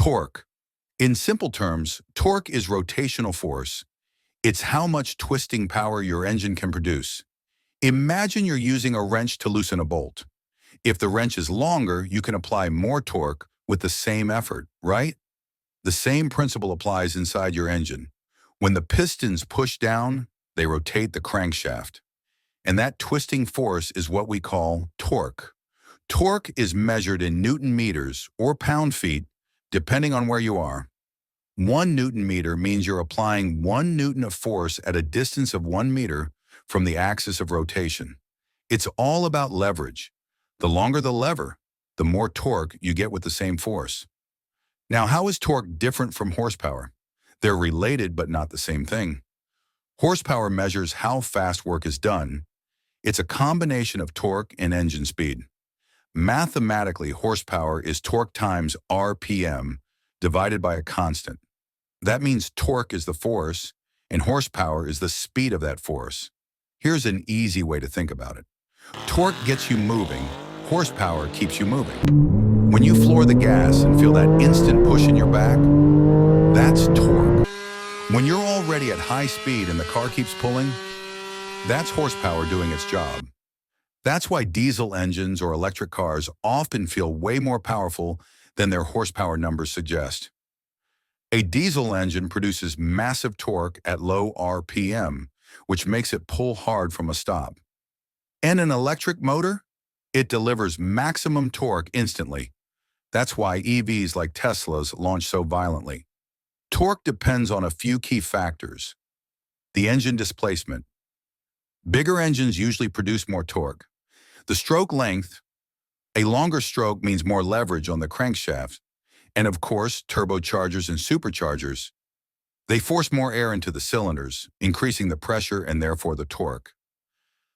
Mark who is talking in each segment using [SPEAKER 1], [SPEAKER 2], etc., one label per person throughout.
[SPEAKER 1] Torque. In simple terms, torque is rotational force. It's how much twisting power your engine can produce. Imagine you're using a wrench to loosen a bolt. If the wrench is longer, you can apply more torque with the same effort, right? The same principle applies inside your engine. When the pistons push down, they rotate the crankshaft. And that twisting force is what we call torque. Torque is measured in Newton meters or pound-feet, depending on where you are. 1 Newton meter means you're applying 1 Newton of force at a distance of 1 meter from the axis of rotation. It's all about leverage. The longer the lever, the more torque you get with the same force. Now, how is torque different from horsepower? They're related but not the same thing. Horsepower measures how fast work is done. It's a combination of torque and engine speed. Mathematically, horsepower is torque times RPM divided by a constant. That means torque is the force and horsepower is the speed of that force. Here's an easy way to think about it. Torque gets you moving, horsepower keeps you moving. When you floor the gas and feel that instant push in your back, that's torque. When you're already at high speed and the car keeps pulling, that's horsepower doing its job. That's why diesel engines or electric cars often feel way more powerful than their horsepower numbers suggest. A diesel engine produces massive torque at low RPM, which makes it pull hard from a stop. And an electric motor? It delivers maximum torque instantly. That's why EVs like Teslas launch so violently. Torque depends on a few key factors. The engine displacement. Bigger engines usually produce more torque. The stroke length. A longer stroke means more leverage on the crankshaft. And of course, turbochargers and superchargers. They force more air into the cylinders, increasing the pressure and therefore the torque.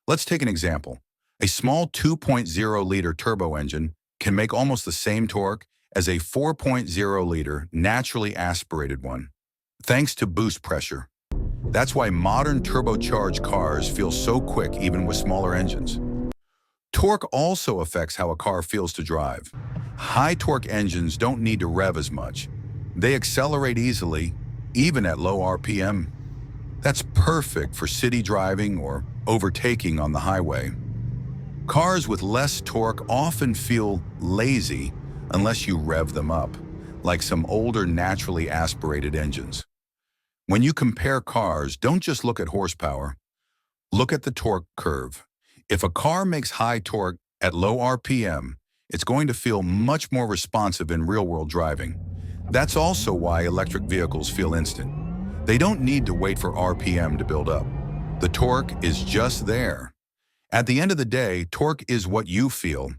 [SPEAKER 1] Let's take an example. A small 2.0-liter turbo engine can make almost the same torque as a 4.0-liter naturally aspirated one, thanks to boost pressure. That's why modern turbocharged cars feel so quick even with smaller engines. Torque also affects how a car feels to drive. High-torque engines don't need to rev as much. They accelerate easily, even at low RPM. That's perfect for city driving or overtaking on the highway. Cars with less torque often feel lazy unless you rev them up, like some older naturally aspirated engines. When you compare cars, don't just look at horsepower. Look at the torque curve. If a car makes high torque at low RPM, it's going to feel much more responsive in real-world driving. That's also why electric vehicles feel instant. They don't need to wait for RPM to build up. The torque is just there. At the end of the day, torque is what you feel.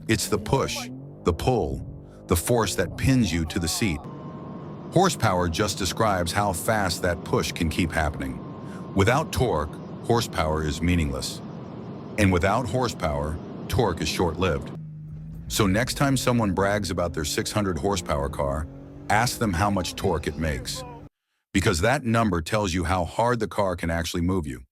[SPEAKER 1] It's the push, the pull, the force that pins you to the seat. Horsepower just describes how fast that push can keep happening. Without torque, horsepower is meaningless. And without horsepower, torque is short-lived. So next time someone brags about their 600 horsepower car, ask them how much torque it makes. Because that number tells you how hard the car can actually move you.